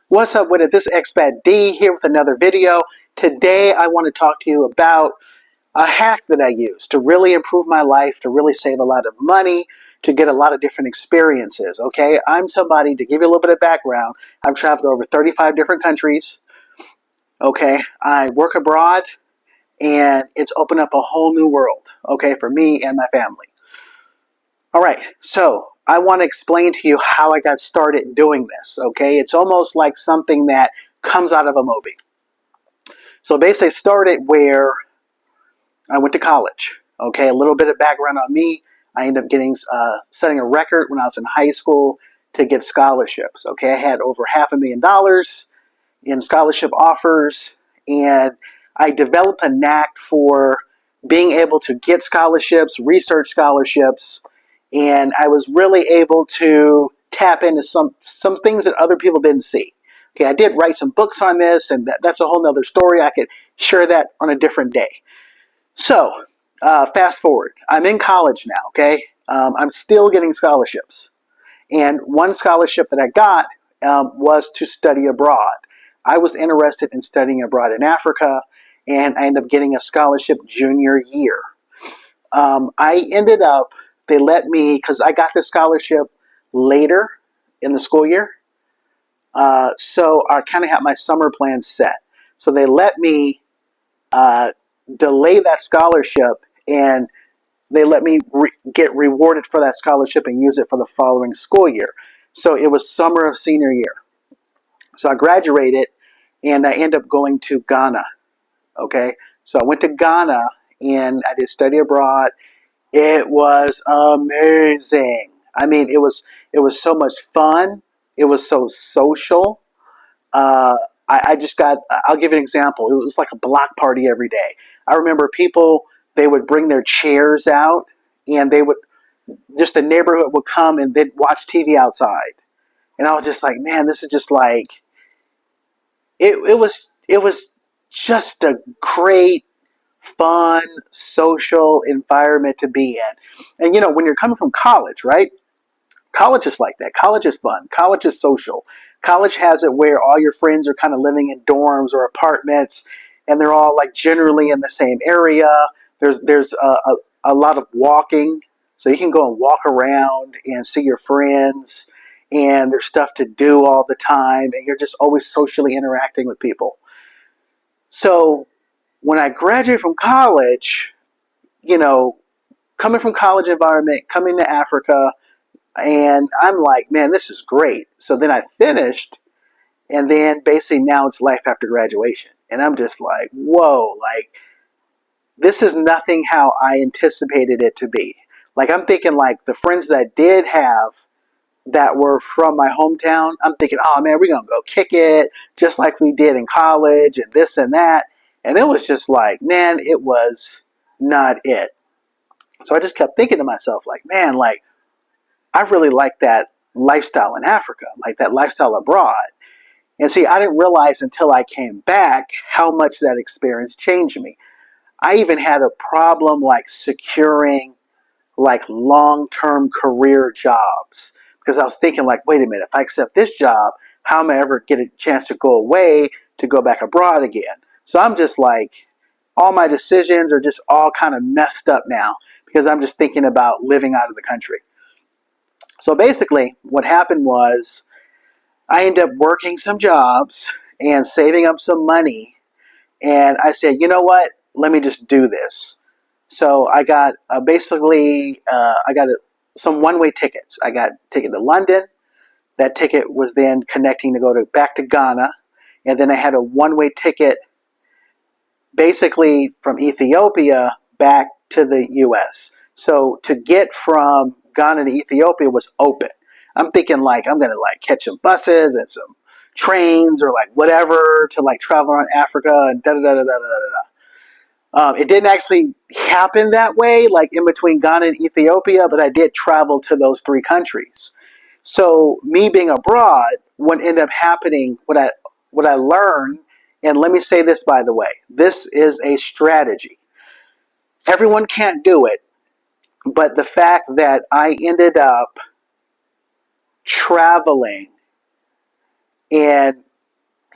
What's up with it? This is Expat D here with another video. Today I want to talk to you about a hack that I use to really improve my life, to really save a lot of money, to get a lot of different experiences, okay? I'm somebody, to give you a little bit of background, I've traveled to over 35 different countries, okay? I work abroad, and it's opened up a whole new world, okay, for me and my family. All right, so I want to explain to you how I got started doing this, okay? It's almost like something that comes out of a movie. So basically, it started where I went to college, okay? A little bit of background on me. I ended up setting a record when I was in high school to get scholarships, okay? I had over $500,000 in scholarship offers, and I developed a knack for being able to get scholarships, research scholarships, and I was really able to tap into some things that other people didn't see. Okay, I did write some books on this, and that's a whole nother story. I could share that on a different day. So, fast forward. I'm in college now, okay? I'm still getting scholarships. And one scholarship that I got was to study abroad. I was interested in studying abroad in Africa, and I ended up getting a scholarship junior year. They let me, because I got the scholarship later in the school year, so I kind of had my summer plan set. So they let me delay that scholarship, and they let me get rewarded for that scholarship and use it for the following school year. So it was summer of senior year. So I graduated, and I ended up going to Ghana. Okay, so I went to Ghana, and I did study abroad. It was amazing. I mean, it was so much fun. It was so social. Uh, I just got. I'll give you an example. It was like a block party every day. I remember people. They would bring their chairs out, and they would just the neighborhood would come and they'd watch TV outside. And I was just like, man, this is just like it was just a great fun social environment to be in. And when you're coming from college, right? College is like that. College is fun. College is social. College has it where all your friends are kind of living in dorms or apartments, and they're all like generally in the same area. There's a lot of walking, so you can go and walk around and see your friends, and there's stuff to do all the time, and you're just always socially interacting with people. So when I graduated from college, you know, coming from college environment, coming to Africa, and I'm like, man, this is great. So then I finished, and then basically now it's life after graduation. And I'm just like, whoa, like, this is nothing how I anticipated it to be. Like, I'm thinking, like, the friends that I did have that were from my hometown, I'm thinking, oh man, we're going to go kick it just like we did in college and this and that. And it was just like, man, it was not it. So I just kept thinking to myself, like, man, like, I really like that lifestyle in Africa, like that lifestyle abroad. And see, I didn't realize until I came back how much that experience changed me. I even had a problem like securing like long-term career jobs because I was thinking like, wait a minute, if I accept this job, how am I ever get a chance to go away to go back abroad again? So I'm just like, all my decisions are just all kind of messed up now because I'm just thinking about living out of the country. So basically, what happened was I ended up working some jobs and saving up some money. And I said, you know what? Let me just do this. So I got some one-way tickets. I got a ticket to London. That ticket was then connecting to go back to Ghana. And then I had a one-way ticket basically from Ethiopia back to the U.S. So to get from Ghana to Ethiopia was open. I'm thinking like I'm gonna like catch some buses and some trains or like whatever to like travel around Africa and da da da da da da da. It didn't actually happen that way, like in between Ghana and Ethiopia, but I did travel to those three countries. So me being abroad, what ended up happening, what I learned, and let me say this by the way, this is a strategy. Everyone can't do it, but the fact that I ended up traveling and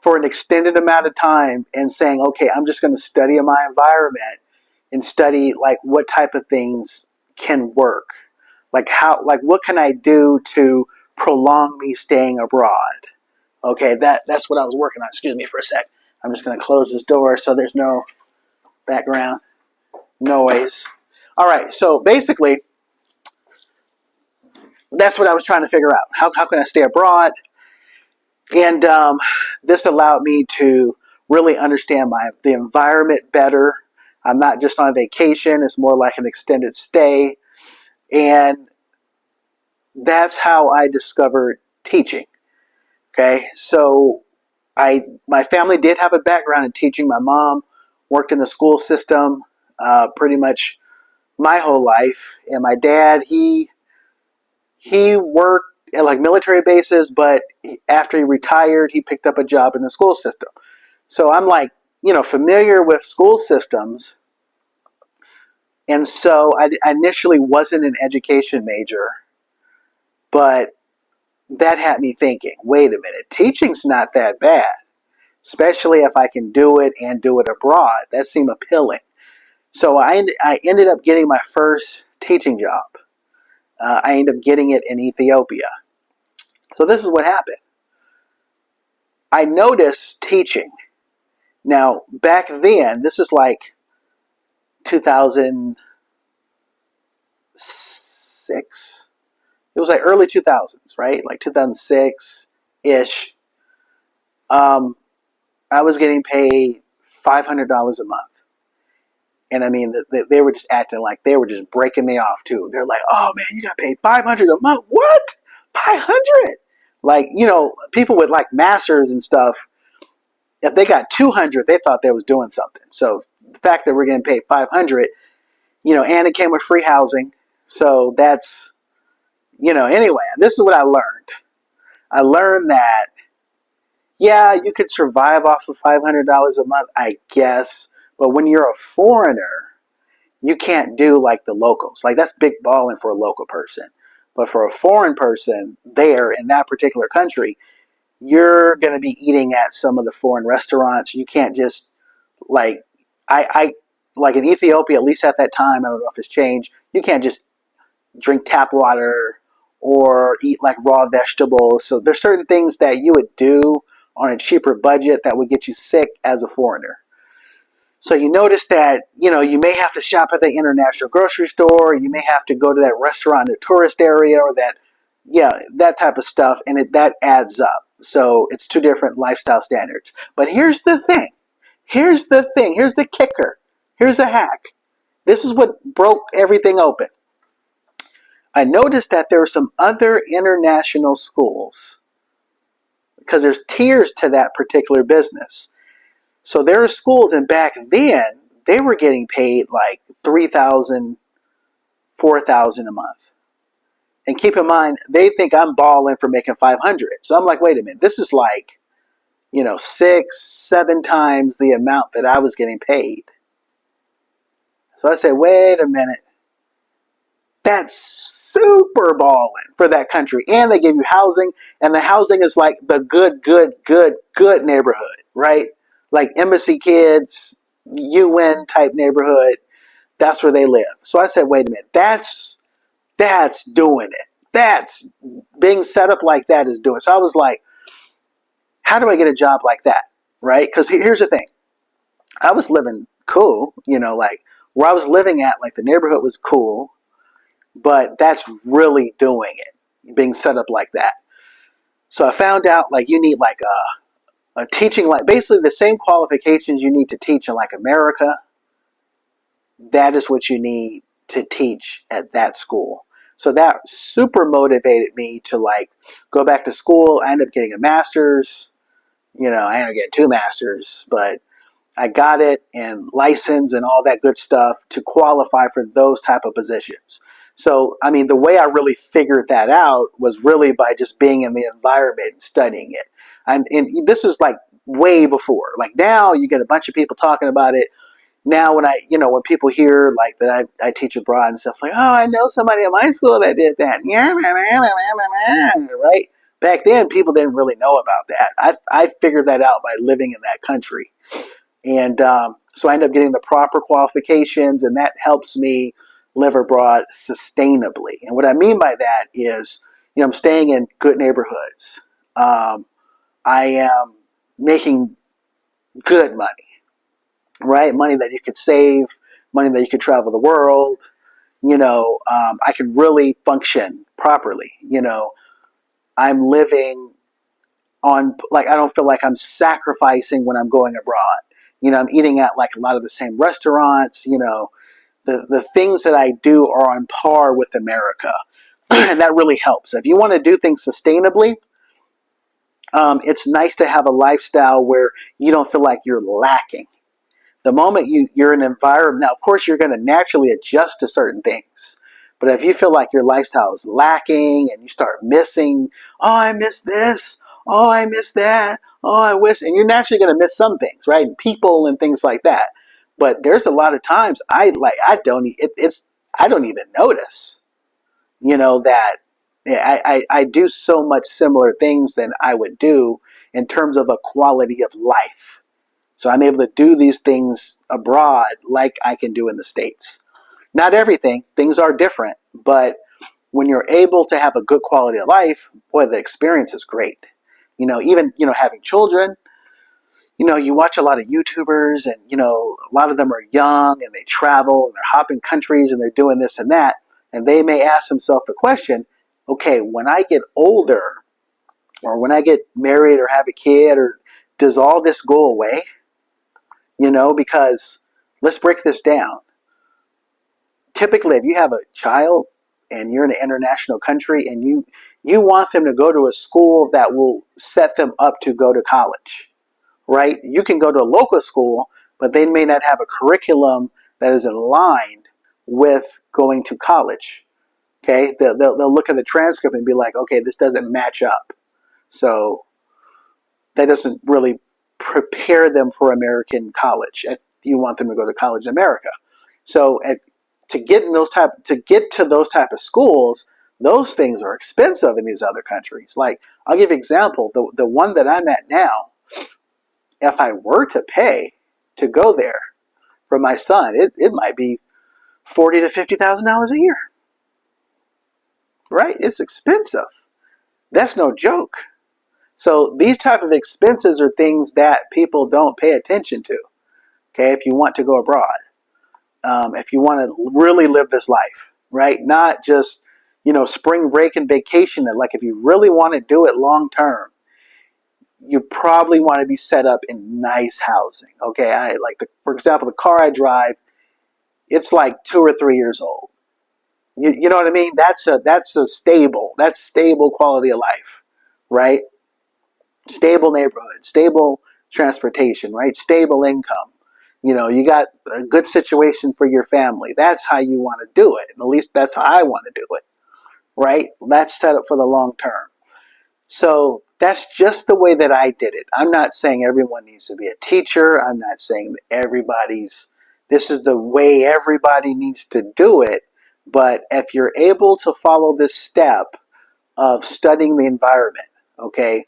for an extended amount of time and saying, okay, I'm just going to study my environment and study like what type of things can work. Like what can I do to prolong me staying abroad? Okay, that's what I was working on. Excuse me for a sec. I'm just going to close this door so there's no background noise. All right, so basically, that's what I was trying to figure out. How can I stay abroad? And this allowed me to really understand the environment better. I'm not just on vacation. It's more like an extended stay. And that's how I discovered teaching. Okay, so my family did have a background in teaching. My mom worked in the school system pretty much my whole life, and my dad he worked at like military bases, but after he retired, he picked up a job in the school system. So I'm like, familiar with school systems, and so I initially wasn't an education major, but that had me thinking, wait a minute, teaching's not that bad, especially if I can do it and do it abroad. That seemed appealing. So I ended up getting my first teaching job. I ended up getting it in Ethiopia. So this is what happened. I noticed teaching. Now, back then, this is like 2006. It was like early 2000s, right? Like 2006-ish. I was getting paid $500 a month. And I mean, they were just acting like they were just breaking me off too. They're like, "Oh man, you got paid $500 a month? What? 500?" Like, people with like masters and stuff, if they got 200, they thought they was doing something. So the fact that we're getting paid 500, and it came with free housing. So that's, anyway, this is what I learned. I learned that, yeah, you could survive off of $500 a month, I guess. But when you're a foreigner, you can't do like the locals. Like that's big balling for a local person. But for a foreign person there in that particular country, you're going to be eating at some of the foreign restaurants. You can't just like, I like in Ethiopia, at least at that time, I don't know if it's changed, you can't just drink tap water or eat like raw vegetables. So there's certain things that you would do on a cheaper budget that would get you sick as a foreigner. So you notice that, you may have to shop at the international grocery store. You may have to go to that restaurant in a tourist area or that type of stuff. And that adds up. So it's two different lifestyle standards. But here's the thing. Here's the kicker. Here's the hack. This is what broke everything open. I noticed that there are some other international schools because there's tiers to that particular business. So there are schools, and back then they were getting paid like $3,000, $4,000 a month. And keep in mind, they think I'm balling for making 500. So I'm like, wait a minute, this is like, 6, 7 times the amount that I was getting paid. So I said, wait a minute, that's super balling for that country, and they give you housing, and the housing is like the good neighborhood, right? Like embassy kids, UN type neighborhood. That's where they live. So I said, wait a minute, that's doing it. That's being set up like that is doing it. So I was like, how do I get a job like that, right? Because here's the thing, I was living cool, like where I was living at, like the neighborhood was cool, but that's really doing it, being set up like that. So I found out like you need like a teaching, like basically the same qualifications you need to teach in like America. That is what you need to teach at that school. So that super motivated me to like go back to school. I ended up getting a master's. I ended up getting 2 masters, but I got it and license and all that good stuff to qualify for those type of positions. So, I mean, the way I really figured that out was really by just being in the environment and studying it. And this is like way before. Like now you get a bunch of people talking about it. Now when when people hear like that I teach abroad and stuff like, oh, I know somebody in my school that did that. Yeah, right? Back then, people didn't really know about that. I figured that out by living in that country. And so I end up getting the proper qualifications, and that helps me live abroad sustainably. And what I mean by that is, I'm staying in good neighborhoods. Um, I am making good money, right? Money that you could save, money that you could travel the world. I can really function properly. I'm living on, like, I don't feel like I'm sacrificing when I'm going abroad. I'm eating at like a lot of the same restaurants. The things that I do are on par with America. And that really helps. If you want to do things sustainably, it's nice to have a lifestyle where you don't feel like you're lacking. The moment you're in an environment, now, of course, you're going to naturally adjust to certain things. But if you feel like your lifestyle is lacking and you start missing, oh, I miss this, oh, I miss that, oh, I wish, and you're naturally going to miss some things, right? And people and things like that. But there's a lot of times I don't even notice, that I do so much similar things than I would do in terms of a quality of life. So I'm able to do these things abroad like I can do in the States. Not everything, things are different, but when you're able to have a good quality of life, boy, the experience is great. Even, having children, you watch a lot of YouTubers and, a lot of them are young and they travel and they're hopping countries and they're doing this and that. And they may ask themselves the question, okay, when I get older or when I get married or have a kid, or does all this go away? Because let's break this down. Typically, if you have a child and you're in an international country and you want them to go to a school that will set them up to go to college, right? You can go to a local school, but they may not have a curriculum that is aligned with going to college. Okay, they'll look at the transcript and be like, okay, this doesn't match up. So that doesn't really prepare them for American college. You want them to go to college in America. So to get to those type of schools, those things are expensive in these other countries. Like, I'll give you an example. The one that I'm at now, if I were to pay to go there for my son, it might be $40,000 to $50,000 a year. Right? It's expensive. That's no joke. So these type of expenses are things that people don't pay attention to. Okay, if you want to go abroad, if you want to really live this life, right? Not just spring break and vacation. Like, if you really want to do it long term, you probably want to be set up in nice housing. Okay, for example, the car I drive, it's like 2 or 3 years old. You know what I mean? That's stable quality of life, right? Stable neighborhood, stable transportation, right? Stable income. You got a good situation for your family. That's how you want to do it. And at least that's how I want to do it, right? That's set up for the long term. So that's just the way that I did it. I'm not saying everyone needs to be a teacher. I'm not saying this is the way everybody needs to do it. But if you're able to follow this step of studying the environment, okay,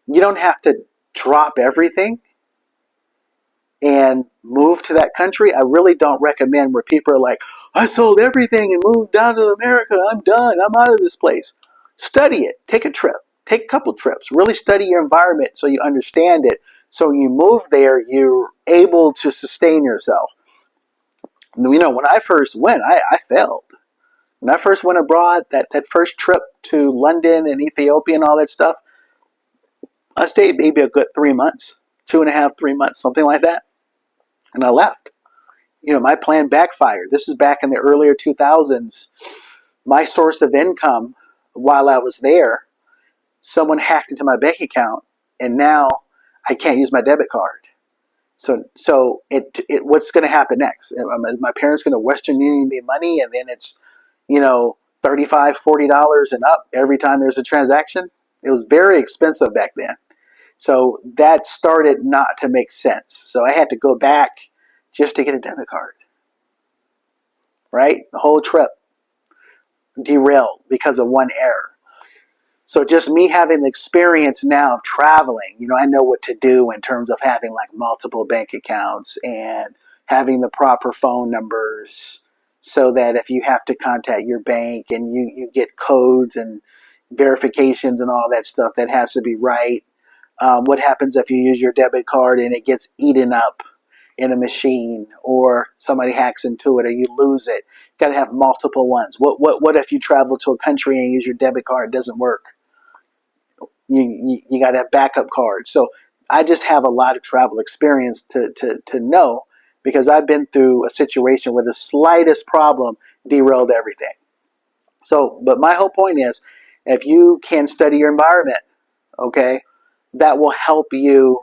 you don't have to drop everything and move to that country. I really don't recommend where people are like, I sold everything and moved down to America. I'm done. I'm out of this place. Study it. Take a trip. Take a couple trips. Really study your environment so you understand it. So when you move there, you're able to sustain yourself. When I first went, I failed. When I first went abroad, that first trip to London and Ethiopia and all that stuff, I stayed maybe a good 3 months, 2.5, 3 months, something like that. And I left. My plan backfired. This is back in the earlier 2000s. My source of income while I was there, someone hacked into my bank account, and now I can't use my debit card. So what's going to happen next? Is my parents going to Western Union me money, and then it's, $35, $40 and up every time there's a transaction? It was very expensive back then. So that started not to make sense. So I had to go back just to get a debit card. Right? The whole trip derailed because of one error. So just me having the experience now of traveling, I know what to do in terms of having like multiple bank accounts and having the proper phone numbers so that if you have to contact your bank and you get codes and verifications and all that stuff, that has to be right. What happens if you use your debit card and it gets eaten up in a machine, or somebody hacks into it, or you lose it? You got to have multiple ones. What if you travel to a country and use your debit card, it doesn't work? You got to have backup cards. So I just have a lot of travel experience to know, because I've been through a situation where the slightest problem derailed everything. So, but my whole point is, if you can study your environment, okay, that will help you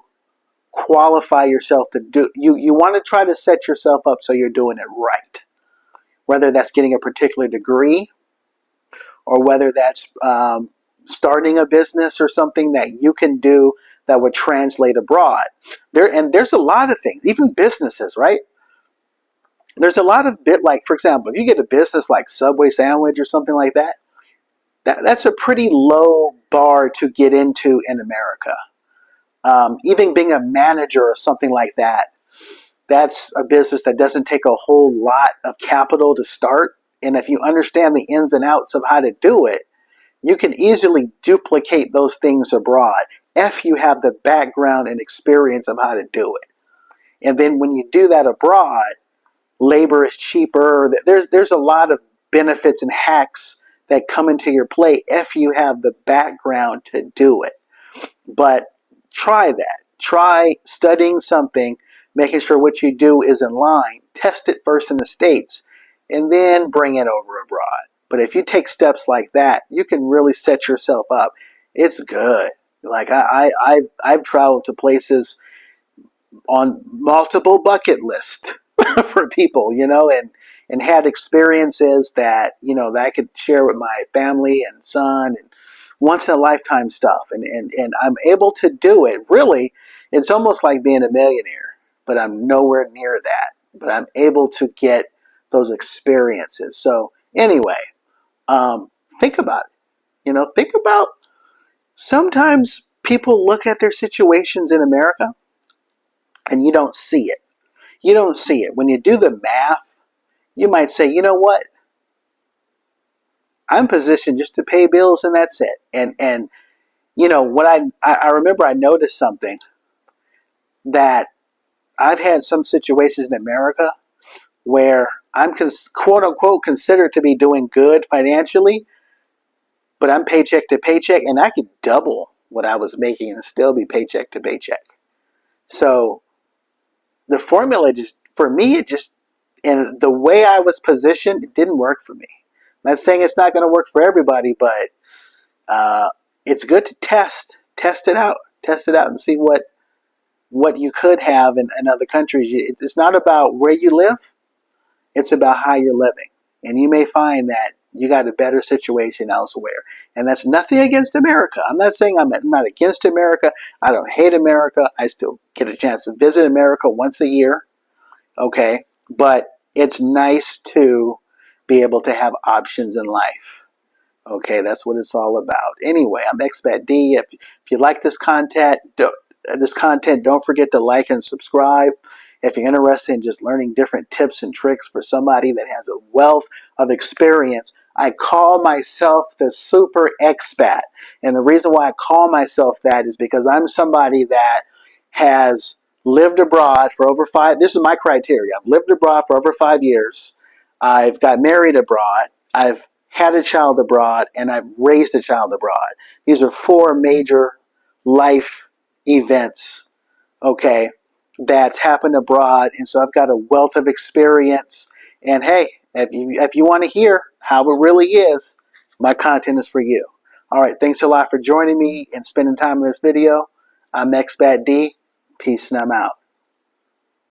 qualify yourself to do. You want to try to set yourself up so you're doing it right, whether that's getting a particular degree, or whether that's starting a business or something that you can do that would translate abroad. There's a lot of things, even businesses, right? There's a lot of like, for example, if you get a business like Subway Sandwich or something like that, that's a pretty low bar to get into in America. Even being a manager or something like that, that's a business that doesn't take a whole lot of capital to start. And if you understand the ins and outs of how to do it, you can easily duplicate those things abroad if you have the background and experience of how to do it. And then when you do that abroad, labor is cheaper. There's a lot of benefits and hacks that come into your play if you have the background to do it. But try that. Try studying something, making sure what you do is in line. Test it first in the States, and then bring it over abroad. But if you take steps like that, you can really set yourself up. It's good. Like I've traveled to places on multiple bucket lists for people, and had experiences that, that I could share with my family and son, and once in a lifetime stuff. And I'm able to do it. Really, it's almost like being a millionaire, but I'm nowhere near that. But I'm able to get those experiences. So anyway, think about it. Think about, sometimes people look at their situations in America and you don't see it. You don't see it. When you do the math, you might say, you know what? I'm positioned just to pay bills and that's it. And what I remember, I noticed something, that I've had some situations in America where I'm quote unquote considered to be doing good financially, but I'm paycheck to paycheck, and I could double what I was making and still be paycheck to paycheck. So the formula just, for me, and the way I was positioned, it didn't work for me. I'm not saying it's not going to work for everybody, but it's good to test it out, and see what you could have in other countries. It's not about where you live, it's about how you're living. And you may find that you got a better situation elsewhere. And that's nothing against America. I'm not saying I'm not against America. I don't hate America. I still get a chance to visit America once a year. Okay. But it's nice to be able to have options in life. Okay, that's what it's all about. Anyway, I'm Expat D. If you like this content, don't forget to like and subscribe. If you're interested in just learning different tips and tricks for somebody that has a wealth of experience, I call myself the super expat. And the reason why I call myself that is because I'm somebody that has lived abroad for over this is my criteria. I've lived abroad for over 5 years. I've got married abroad. I've had a child abroad, and I've raised a child abroad. These are 4 major life events, okay, that's happened abroad. And so I've got a wealth of experience. And hey, if you want to hear how it really is, my content is for you. All right, thanks a lot for joining me and spending time in this video. I'm Expat D. Peace, and I'm out.